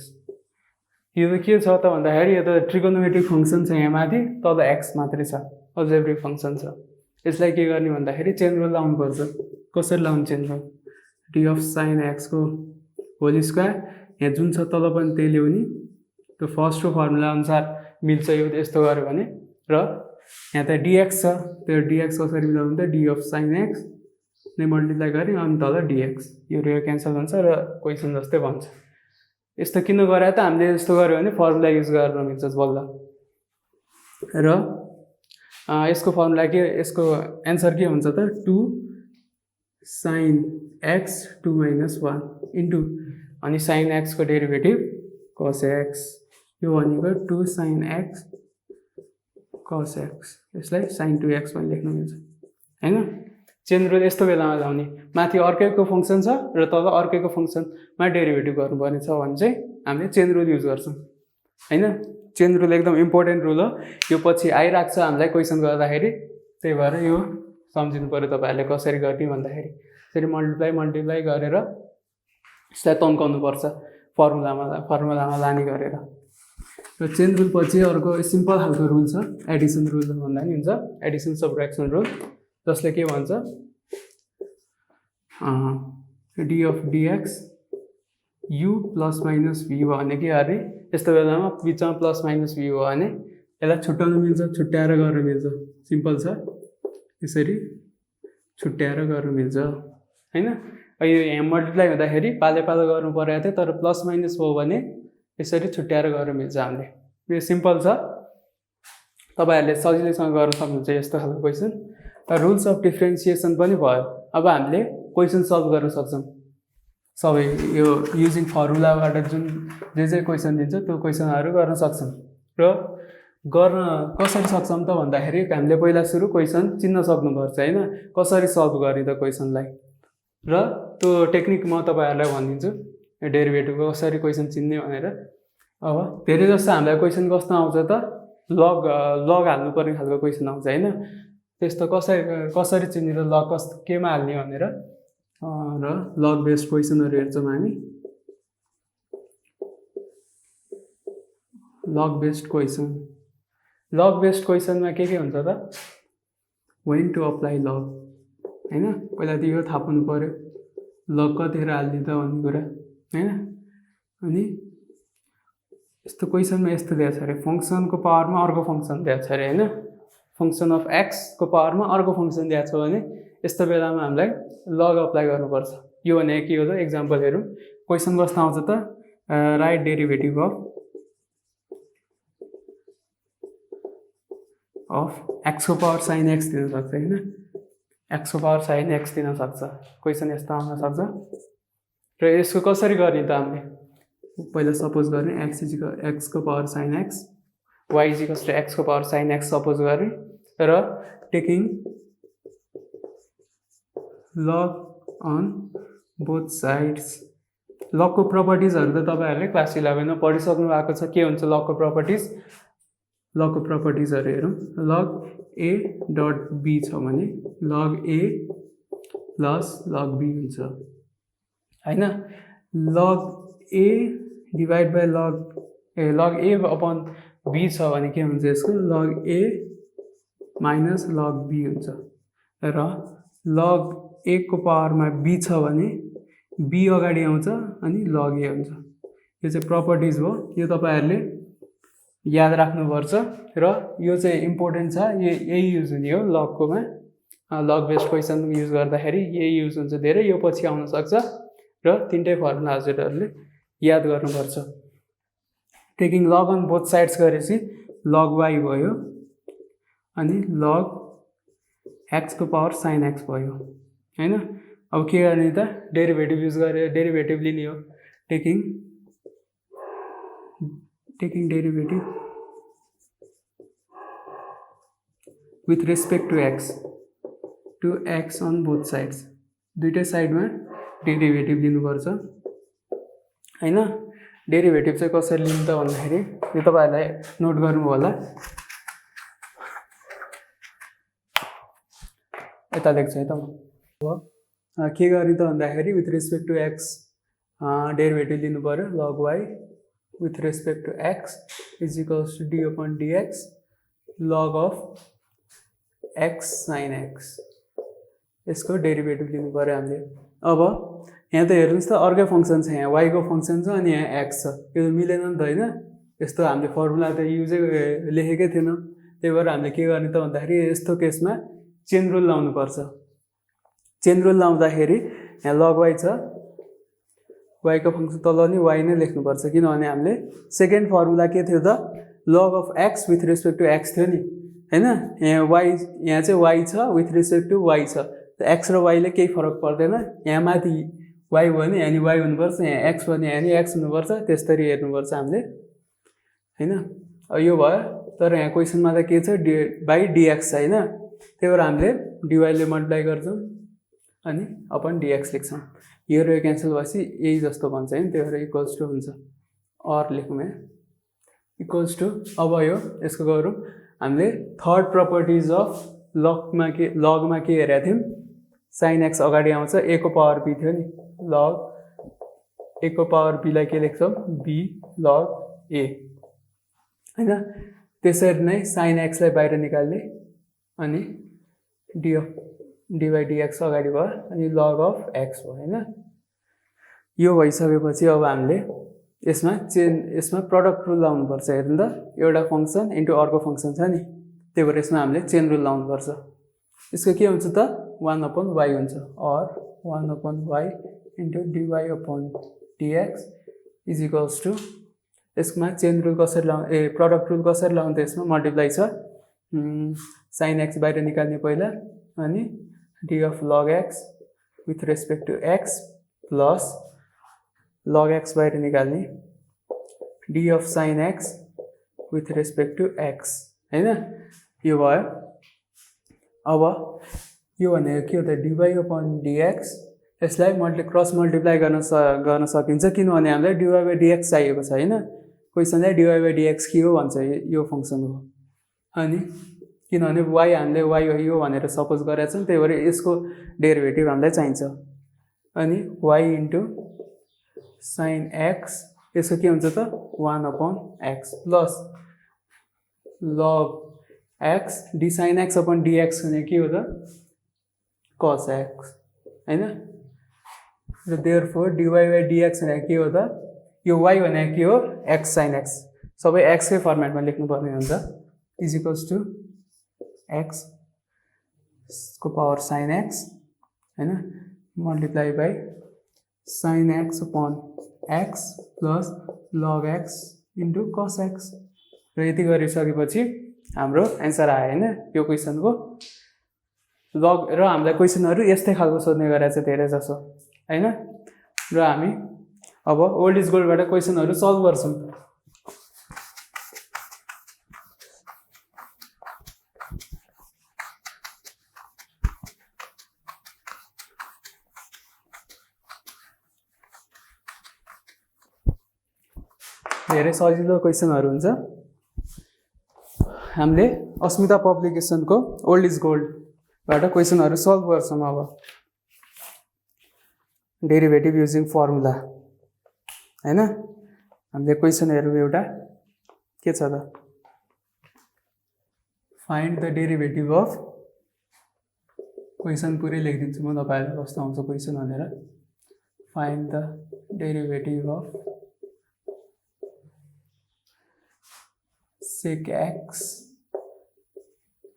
यो त के छ त भन्दाखेरि यो त ट्रिगोनोमेट्रिक फङ्सन छ यहाँ माथि तल एक्स मात्रै छ अल्जेब्रिक फङ्सन छ। यसलाई के गर्ने भन्दाखेरि चेन रुल लाउनुपर्छ। कसरी लाउने chain rule D of sine एक्सको होल स्क्वायर यहाँ जुन छ तल पनि त्यही ल्याउने त्यो फर्स्टको फर्मुला अनुसार मिल्छ यो यस्तो गऱ्यो भने र यहाँ त dx छ त्यो dx कसरी मिलाउनु त डी अफ साइन एक्स नै मल्टिप्लाई गऱ्यो अनि तल dx यो र यो क्यान्सल हुन्छ र क्वेसन जस्तै बन्छ। यस्तो किन गरे त हामीले यस्तो गर्यो भने फर्मुला युज गर्न मिल्छ बल्ल। र यसको फर्मुला के यसको एन्सर के हुन्छ त 2 साइन एक्स 2 माइनस 1 इन्टु अनि साइन एक्सको डेरिभेटिभ कस एक्स यो भनेको 2 साइन एक्स कस एक्स यसलाई साइन 2x पनि लेख्न मिल्छ हैन। चेन रुल यस्तो बेलामा लाउने माथि अर्कैको फङ्सन छ र तल अर्कैको फङ्सनमा डेरिभेटिभ गर्नुपर्ने छ भने चाहिँ हामीले चेन रुल युज गर्छौँ हैन। चेन रुल एकदम इम्पोर्टेन्ट रुल हो यो पछि आइरहेको छ हामीलाई क्वेसन गर्दाखेरि त्यही भएर यो सम्झिनु पऱ्यो तपाईँहरूले कसरी गर्ने भन्दाखेरि यसरी मल्टिप्लाई गरेर यसलाई तन्काउनु पर्छ फर्मुलामा लाने गरेर। र चेन रुल पछि अर्को सिम्पल खालको रुल छ एडिसन रुल भन्दा नि हुन्छ एडिसन सब्ट्र्याक्सन रुल जसले के भन्छ D of DX U plus minus V भयो भने के अरे यस्तो बेलामा बिचमा प्लस माइनस भी भयो भने यसलाई छुट्याउन मिल्छ छुट्याएर गर्न मिल्छ सिम्पल छ यसरी छुट्याएर गर्न मिल्छ हैन। यो यहाँ मल्टिप्लाई हुँदाखेरि पाले गर्नु परेको थियो तर प्लस माइनस भयो भने यसरी छुट्याएर गर्न मिल्छ हामीले यो सिम्पल छ तपाईँहरूले सजिलैसँग गर्न सक्नुहुन्छ यस्तो खालको क्वेसन। रुल्स अफ डिफ्रेन्सिएसन पनि भयो अब हामीले क्वेसन सल्भ गर्न सक्छौँ सबै यो युजिङ फर्मुलाबाट जुन जे क्वेसन दिन्छ त्यो क्वेसनहरू गर्न सक्छौँ। र गर्न कसरी सक्छौँ त भन्दाखेरि हामीले पहिला सुरु क्वेसन चिन्न सक्नुपर्छ हैन कसरी सल्भ गर्ने त क्वेसनलाई र त्यो टेक्निक म तपाईँहरूलाई भनिदिन्छु डेरिभेटिभको कसरी क्वेसन चिन्ने भनेर। अब धेरै जस्तो हामीलाई क्वेसन कस्तो आउँछ त लग हाल्नु पर्ने खालको क्वेसन आउँछ हैन त्यस्तो कसरी चिन्ने त लग केमा हाल्ने भनेर र लग बेस्ड क्वेसनहरू हेर्छौँ हामी। लग बेस्ड क्वेसनमा के हुन्छ त वेन टु अप्लाई लग हैन पहिला त यो थाहा पाउनु पर्यो लग कतिखेर हाल्ने त भन्ने कुरा हैन। अनि यस्तो क्वेसनमा यस्तो दिएको छ अरे फङ्सनको पावरमा अर्को फङ्सन दिएको छ अरे हैन फङ्सन अफ एक्सको पावरमा अर्को फङ्सन दिएको छ भने यस्तो बेलामा हामीलाई लग अप्लाई गर्नुपर्छ। यो भने के हो त एक्जाम्पल हेरौँ क्वेसन कस्तो आउँछ त राइट डेरिभेटिभ अफ एक्सको पावर साइन एक्स दिन सक्छ होइन, एक्सको पावर साइन एक्स दिन सक्छ। क्वेसन यस्तो आउन सक्छ। र यसको कसरी गर्ने त हामीले पहिला सपोज गर्ने एक्सको power sine x, y equals to एक्सको पावर साइन एक्स सपोज गर्ने र taking log on both sides. लगको प्रपर्टिजहरू त तपाईँहरूले क्लास 11मा पढिसक्नु भएको छ। के हुन्छ लगको प्रपर्टिज? लगको प्रपर्टिजहरू हेरौँ। लग ए डट बी छ भने लग ए प्लस लग बी हुन्छ होइन। Log a divide by log a upon b छ भने के हुन्छ यसको? लग ए माइनस लग बी हुन्छ। र लग ए को पावरमा बी छ भने बी अगाडि आउँछ अनि लग ए हुन्छ। यो चाहिँ प्रपर्टिज हो, यो तपाईँहरूले याद राख्नुपर्छ र यो चाहिँ इम्पोर्टेन्ट छ। यही युज हुने हो लगकोमा। लग बेस्ड क्वेसन युज गर्दाखेरि यही युज हुन्छ धेरै, यो पछि आउन सक्छ र तिनटै फर्मुला हजुरहरूले याद गर्नुपर्छ। Taking log on both sides गरेपछि लग वाइ भयो अनि लग एक्सको पावर साइन एक्स भयो होइन। अब के गर्ने त? डेरिभेटिभ युज गरेर डेरिभेटिभ लिने हो। Taking derivative with respect to X on both sides. दुइटै साइडमा डेरिभेटिभ लिनुपर्छ होइन। डेरिभेटिभ चाहिँ कसरी लिनु त भन्दाखेरि यो तपाईँहरूलाई नोट गर्नु होला। यता लेख्छ है त म। के गर्ने त भन्दाखेरि with respect to x derivative लिनु पऱ्यो। Log y with respect to x is equals to d upon dx log of x sine x. यसको डेरिभेटिभ लिनु पऱ्यो हामीले। अब यहाँ त हेर्नुहोस् त अर्कै फङ्सन छ, यहाँ वाइको फङ्सन छ अनि यहाँ एक्स छ। यो मिलेन नि त होइन। यस्तो हामीले फर्मुला त युजै लेखेकै थिएन। त्यही भएर हामीले के गर्ने त भन्दाखेरि यस्तो केसमा चेन रुल लाउनुपर्छ। चेन रुल लाउँदाखेरि यहाँ लग वाइ छ, वाइको फङ्सन तल नि वाइ नै लेख्नुपर्छ किनभने हामीले सेकेन्ड फर्मुला के थियो त? Log of X with respect to X थियो नि होइन। यहाँ चाहिँ वाइ छ विथ रेस्पेक्ट टु वाइ छ। एक्स र वाइले केही फरक पर्दैन। यहाँ माथि वाइ भयो भने यहाँ वाइ हुनुपर्छ, यहाँ एक्स भयो भने यहाँ एक्स हुनुपर्छ। त्यस्तरी हेर्नुपर्छ हामीले होइन। यो भयो। तर यहाँ क्वेसनमा त के छ? बाई डिएक्स छ होइन। त्यही भएर हामीले डिवाईले मल्टिप्लाई गर्छौँ अनि अपन डिएक्स लेख्छौँ। यो र यो क्यान्सल भएपछि यही जस्तो बन्छ होइन। त्यही भएर इक्वल्स टु हुन्छ। अर लेखौँ यहाँ इक्वल्स टु। अब यसको गरौँ। हामीले थर्ड प्रपर्टिज अफ लगमा के हेरेका थियौँ? साइन एक्स अगाडि आउँछ, ए को पावर बी थियो नि। लग ए को पावर बीलाई के लेख्छौँ? बी लग ए होइन। त्यसरी नै साइन एक्सलाई बाहिर निकाल्ने अनि डी बाई डिएक्स अगाडि भयो अनि लग अफ एक्स भयो होइन। यो भइसकेपछि अब हामीले यसमा प्रडक्ट रुल लाउनुपर्छ। हेर्नु त एउटा फङ्सन इन्टु अर्को फङ्सन छ नि। त्यही भएर यसमा हामीले चेन रुल लाउनुपर्छ। यसको के हुन्छ त? 1 अपन वाइ हुन्छ। Or 1 upon Y into d y upon d x is equals to. यसमा चेन रुल कसरी प्रडक्ट रुल कसरी लाउनु त? यसमा मल्टिप्लाई छ। साइन एक्स बाहिर निकाल्ने पहिला अनि D of log X with respect to X plus log X बाहिर निकाल्ने D of sine X with respect to X होइन। यो भयो। अब यो भनेको के हो त? D y upon d x. यसलाई क्रस मल्टिप्लाई गर्न सकिन्छ किनभने हामीलाई डिवाई बाई डिएक्स चाहिएको छ होइन। क्वेसनलाई डिवाई बाई डिएक्स के हो भन्छ, यो फङ्सन हो। अनि किनभने वाइ हामीले वाइ यो भनेर सपोज गरेका छौँ, त्यही भएर यसको डेरिभेटिभ हामीलाई चाहिन्छ। अनि वाइ इन्टु साइन एक्स यसको के हुन्छ त? 1 upon x plus log x d sine x upon dx भने के हो त? कस एक्स होइन। र देयरफोर डिवाई बाई डिएक्स भनेको के हो त? यो वाइ भनेको के हो? X sine x. सबै एक्सकै फर्मेटमा लेख्नुपर्ने हुन्छ। इज इक्वल्स टु एक्स को पावर साइन एक्स होइन multiply by sine x upon x plus log x into कस एक्स। र यति गरिसकेपछि हाम्रो एन्सर आयो हैन यो क्वेसनको लग र हामीलाई क्वेसनहरु यस्तै खालको सोध्ने गरेछ धेरै जसो हैन र हामी अब ओल्ड इज गोल्डबाट क्वेसनहरु सल्भ गर्छौं धेरै सजिलो क्वेसनहरु हुन्छ हामीले अस्मिता पब्लिकेसनको ओल्ड इज गोल्ड बाट क्वेसनहरु सल्भ गर्छौं अब डेरिभेटिभ युजिङ फर्मुला हैन हामीले क्वेसनहरु एउटा के छ त find the derivative of question पुरै लेखिदिन्छु म तपाईहरुले कस्तो आउँछ क्वेसन भनेर find the derivative of sec x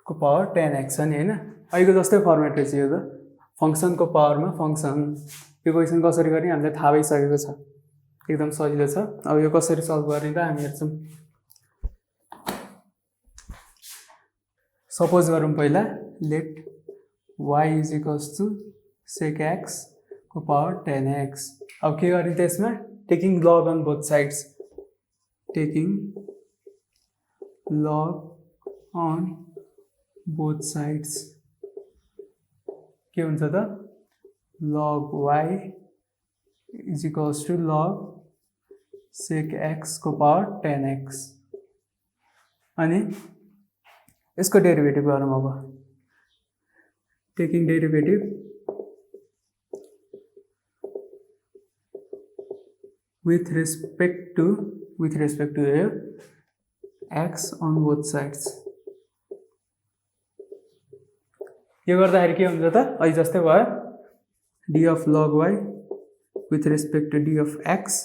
को पावर 10x नि हैन अहिलेको जस्तै फर्मेट रहेछ यो त फंक्सनको पावरमा फंक्सन यो क्वेसन कसरी गर्ने हामीलाई थाहा भइसकेको छ एकदम सजिलो छ अब यो कसरी सल्भ गर्ने त हामी हेर्छौं सपोज गरौँ पहिला लेट y sec x को पावर 10x अब के गर्ने त्यसमा taking log on both sides taking log on both sides के हुन्छ त log y is equals to log sec x को पावर 10x अनि यसको डेरिभेटिभ गरौँ अब taking derivative with respect to x on both sides यो गर्दाखेरि के हुन्छ त अहिले जस्तै भयो d of log y with respect to d of x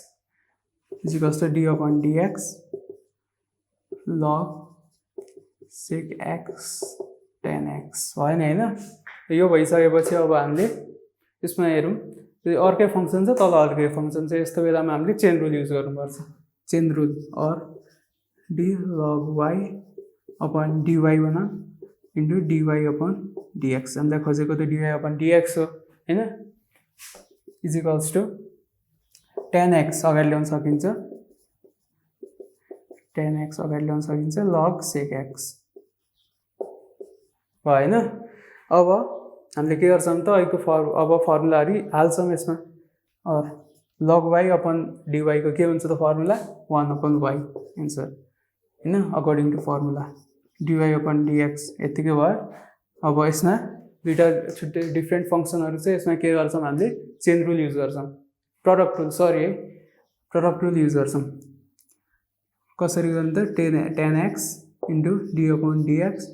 is equals to d upon dx log sec x 10x होइन हैन यो भइसकेपछि अब हामीले यसमा हेरौं अर्कै फंक्सन छ तल अर्कै फंक्सन छ यस्तो बेलामा हामीले चेन रुल युज गर्नुपर्छ चेन रुल और d log y upon dy बना into dy upon dx हामीलाई खोजेको त dy upon dx हो हैन is equals to 10x अगाडि ल्याउन सकिन्छ 10x अगाडि ल्याउन सकिन्छ log sec x भएन अब हामीले के गर्छौं त अहिलेको अब फर्मुलाहरु हाल्छौं यसमा और log y upon dy को के हुन्छ त फर्मुला 1 upon y आन्सर हैन according to formula dy upon dx यतिकै भयो अब यसमा दुईटा छुट्टै डिफरेन्ट फंक्सनहरु छ यसमा के गर्छौं हामीले चेन रुल युज गर्छौं product rule sorry product rule use गर्छौं कसरी गर्ने त 10x d upon dx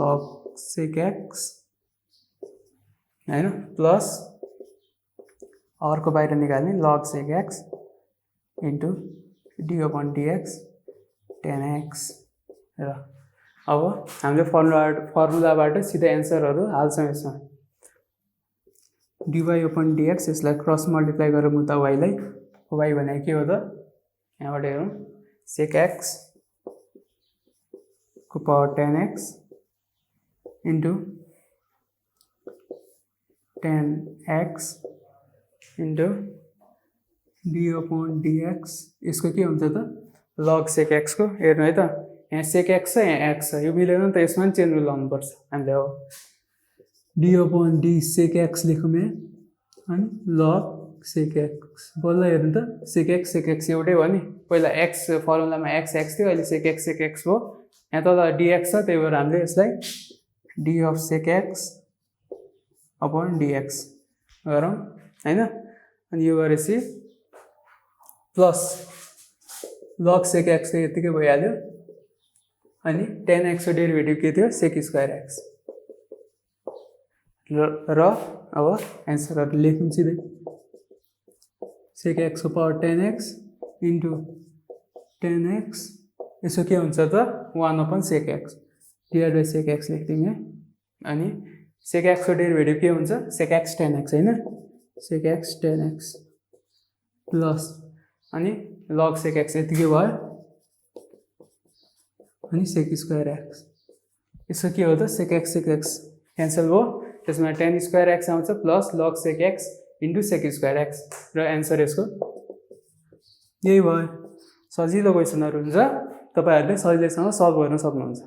log sec x हैन प्लस अर्को बाहिर निकाल्ने log sec x d upon dx 10x र अब हामीले फर्मुलाबाट सिधै एन्सरहरु हाल्छौं यसमा dy upon dx यसलाई क्रस मल्टिप्लाई गरेर मुता y लाई y भने के हो त यहाँबाट हेरौं sec x को power 10x into 10x into d upon dx यसको के हुन्छ त log sec x को हेर्नु है त यहाँ sec x छ यहाँ x छ यो मिलेन नि त यसमा चेन रुल लाउनु पर्छ हामीले अब d upon d sec x लेखौँ यहाँ अनि log sec x बल्ल हेर्नु त sec x एउटै हो नि पहिला x फर्मुलामा x थियो अहिले sec x भयो यहाँ तल dx छ त्यही भएर हामीले यसलाई d of sec x upon dx गरौँ हैन अनि यो गरेपछि प्लस log sec x त यतिकै भइहाल्यो अनि 10x को डेरिभेटिभ के थियो sec स्क्वायर x र अब एन्सरहरु लेखौं सिधै sec x को पावर 10x into 10x यसो के हुन्छ त 1 upon sec x divided by sec x लेख्दियौ यहाँ अनि sec x को डेरिभेटिभ के हुन्छ sec x 10x हैन sec x 10x प्लस अनि log sec x यतिकै भयो अनि सेक स्क्वायर एक्स। यसको के हो त सेक एक्स क्यान्सल भयो, त्यसमा टेन स्क्वायर एक्स आउँछ plus log sec x into sec square x र एन्सर यसको यही भयो। सजिलो क्वेसनहरू हुन्छ, तपाईँहरूले सजिलैसँग सल्भ गर्न सक्नुहुन्छ।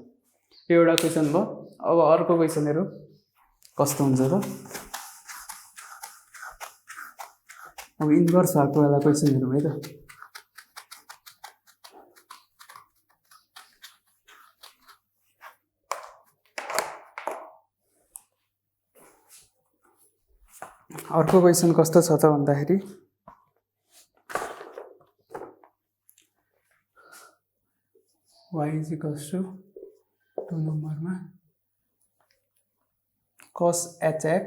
यो एउटा क्वेसन भयो। अब अर्को क्वेसनहरू कस्तो हुन्छ त, अब इन्भर्स भएको वाला क्वेसनहरू है त। अर्को क्वेसन कस्तो छ त भन्दाखेरि y इज इक्वल्स टु 2 नम्बरमा cos hx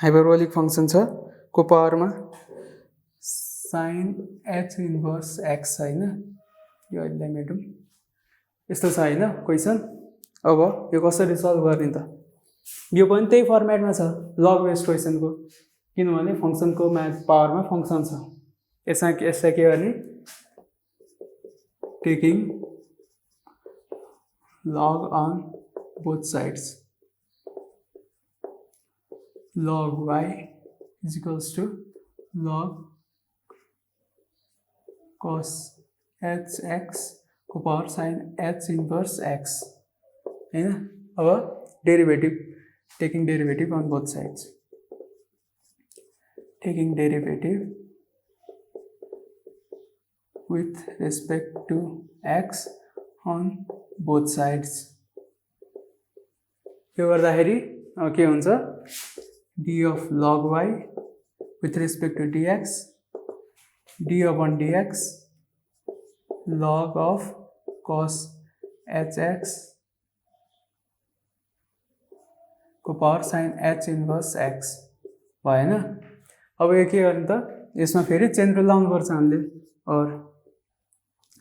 हाइपरबोलिक फङ्सन छ को पावरमा sin h इन्भर्स x हैन। यो अहिले मेटौँ यस्तो छ हैन क्वेसन। अब यो कसरी सल्भ गर्ने त, यो पनि त्यही फर्मेटमा छ लग बेस्ड क्वेसनको, किनभने फङ्सनको पावरमा फङ्सन छ। यसमा के गर्ने, taking log on both sides, log y is equals to log cos hx को power sin h inverse x हैन। अब derivative, taking derivative on both sides, taking derivative with respect to x on both sides। यो गर्दाखेरि के हुन्छ, d of log y with respect to dx, d upon dx log of cos hx को power sin h inverse x भयो हैन। अब यो के गर्ने त, यसमा फेरि चेन रुल लाउनुपर्छ हामीले, और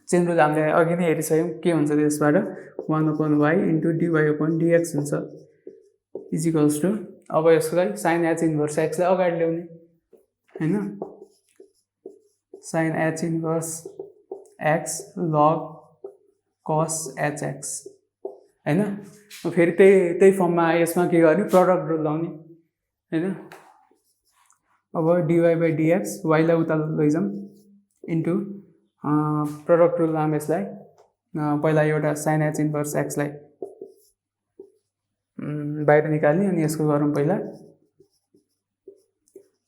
चेन रुल हामीले अघि नै हेरिसक्यौँ के हुन्छ त्यसबाट 1/y इन्टु dy/dx हुन्छ इज इक्वल्स टु, अब यसलाई sin h इन्भर्स x लाई अगाडि ल्याउने हैन, sin h inverse x log cos hx हैन। फेरि त्यही फर्ममा यसमा के गर्ने, प्रडक्ट रुल लाउने हैन। अब dy/dx y लाई उता लैजाउँ इन्टु प्रडक्ट रुल लाम यसलाई, पहिला एउटा sin h इन्भर्स x लाई बाहिर निकाल्ने, अनि यसको गरौँ पहिला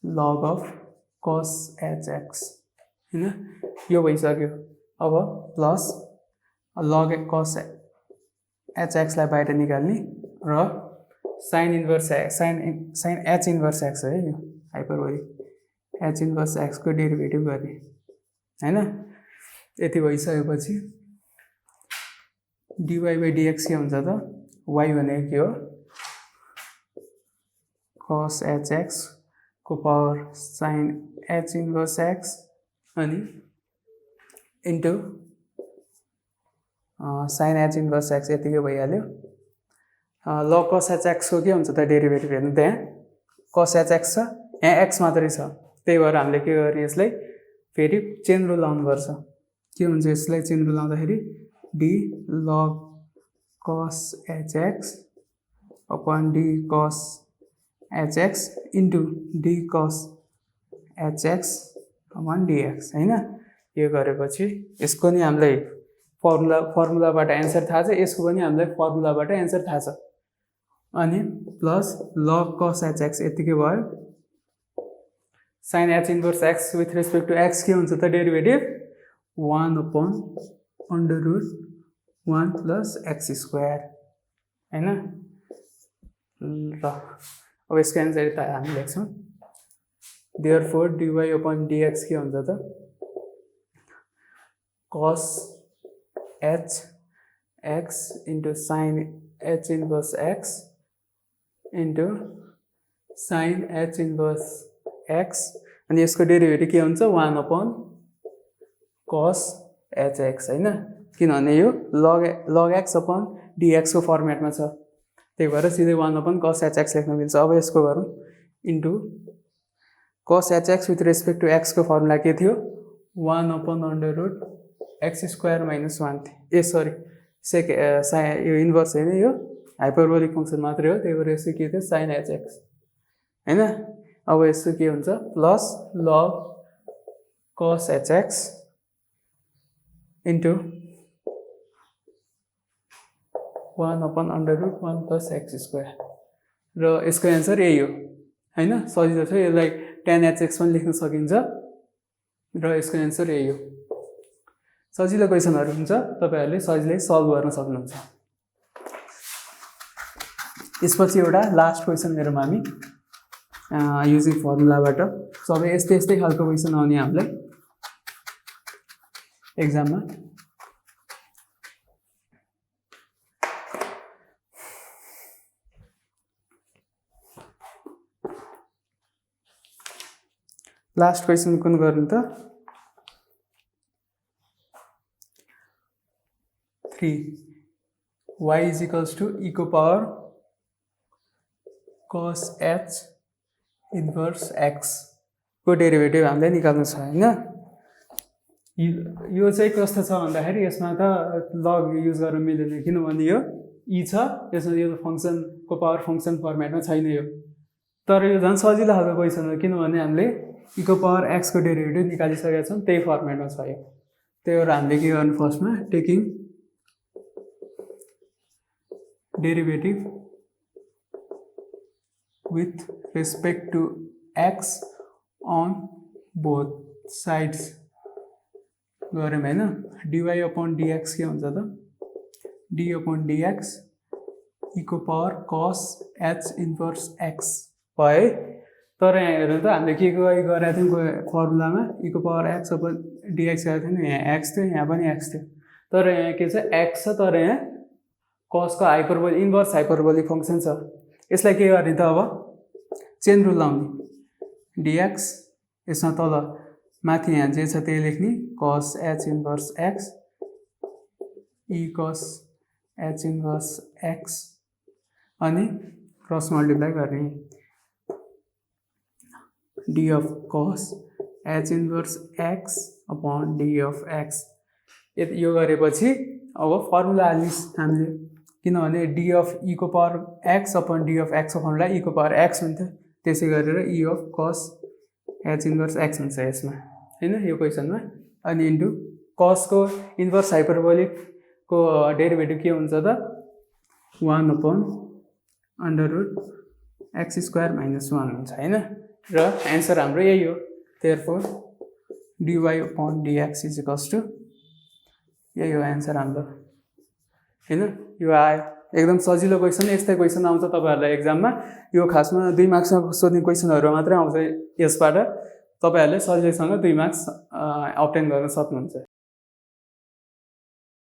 log of cos hx हैन। यो भइसक्यो। अब प्लस log cos hx लाई बाहिर निकाल्ने र sin inverse sin h inverse x है, यो हाइपरबोलिक h इन्भर्स x को डेरिभेटिभ गर्ने हैन। यति भइसकेपछि dy/dx के हुन्छ त, y भनेको के हो cos hx को power sin h inverse x अनि into sin h inverse x यतिकै भइहाल्यो। log cos hx को के हुन्छ त डेरिभेटिभ हेर्नु, त्यहाँ cos hx छ, यहाँ x मात्रै छ, त्यही भएर हामीले के गर्ने, यसलाई फेरि चेन रुल लाउनुपर्छ। के हुन्छ यसलाई चेन रुल लाउँदाखेरि d log cos hx upon d cos hx into d cos hx upon dx हैन। यो गरेपछि यसको नि हामीलाई फर्मुलाबाट एन्सर थाहा छ, यसको पनि हामीलाई फर्मुलाबाट एन्सर थाहा छ। अनि प्लस log cos hx यतिकै भयो, sin h inverse x with respect to x के हुन्छ त डेरिभेटिभ 1/√1 प्लस x स्क्वायर हैन। ल अब यसको एन्सर त हामी लेख्छौँ, देयरफोर dy/dx के हुन्छ त cos hx into sin h inverse x into sin h inverse x, अनि यसको डेरिभेटिभ के हुन्छ 1/cos hx हैन, किनभने यो log x अपन dx को फर्मेटमा छ, त्यही भएर सिधै 1/cos hx लेख्न मिल्छ। अब यसको गरौँ into cos hx with respect to x को फर्मुला के थियो 1/√x² - 1 थियो, सरी यो इन्भर्स होइन, यो हाइपरबोलिक फङ्सन मात्रै हो, त्यही भएर यसको के थियो sin hx हैन। अब यसको के हुन्छ plus log cos hx into 1/√1 + x²। र यसको एन्सर यही हो हैन, सजिलो छ। यसलाई tan hx पनि लेख्न सकिन्छ र यसको एन्सर यही हो। सजिलो क्वेसनहरु हुन्छ, तपाईहरुले सजिलै सल्भ गर्न सक्नुहुन्छ। यसपछि एउटा लास्ट क्वेसन हेरौँ हामी युजिङ फर्मुलाबाट। सबै यस्तै खालको क्वेसन आउने हामीलाई एक्जाममा। लास्ट क्वेसन कुन गर्नु त 3 y = e को power cos h inverse x को डेरिभेटिभ हामीले निकाल्नु छ हैन। यो चाहिँ कस्तो छ भन्दाखेरि यसमा त लग युज गर्न मिल्दैन, किनभने यो e छ, यसमा यो फंक्सन को पावर फंक्सन फर्मेटमा छैन यो। तर यो झन् सजिलो खालको क्वेसन हो, किनभने हामीले e को पावर x को डेरिभेटिभ निकालिसकेका छौं, त्यही फर्मेटमा छ यो। त्यही भएर हामीले के गर्नु फर्स्टमा taking derivative with respect to x on both sides गरौँ हैन। dy/dx के हुन्छ त d/dx e को power cos h inverse x भयो। तर यहाँ हेर्नु त हामीले के गरेका थियौं फर्मुलामा e को पावर x अपन dx गरेका थियौं, यहाँ x थियो, यहाँ पनि x थियो। तर यहाँ के छ x छ, तर यहाँ cos को हाइपरबोलिक इन्भर्स हाइपरबोलिक फंक्सन छ। यसलाई के गर्ने त अब चेन रुल लाउने dx, यसमा तल माथि यहाँ जे छ त्यही लेख्ने cos h inverse x e cos h inverse x अनि क्रस मल्टिप्लाई गर्ने d of cos h inverse x upon d of x। यो गरेपछि अब फर्मुला हाल्नुस् हामीले, किनभने d of e को power x upon d of x formula e को power x हुन्थ्यो, त्यसै गरेर e of cos h inverse x हुन्छ यसमा हैन, यो क्वेसनमा। अनि इन्टु cos को इन्भर्स हाइपरबोलिक को डेरिभेटिभ के हुन्छ त 1/√x² - 1 हुन्छ हैन। र एन्सर हाम्रो यही हो। देयरफोर dy/dx = यही हो एन्सर हाम्रो हैन। यो आयो एकदम सजिलो क्वेसन। यस्तै क्वेसन आउँछ तपाईहरुलाई एक्जाममा। यो खासमा 2 मार्क्समा सोध्ने क्वेसनहरु मात्रै आउँछ यसबाट। तपाईहरुले सजिलैसँग 2 मार्क्स अब्टेन गर्न सक्नुहुन्छ।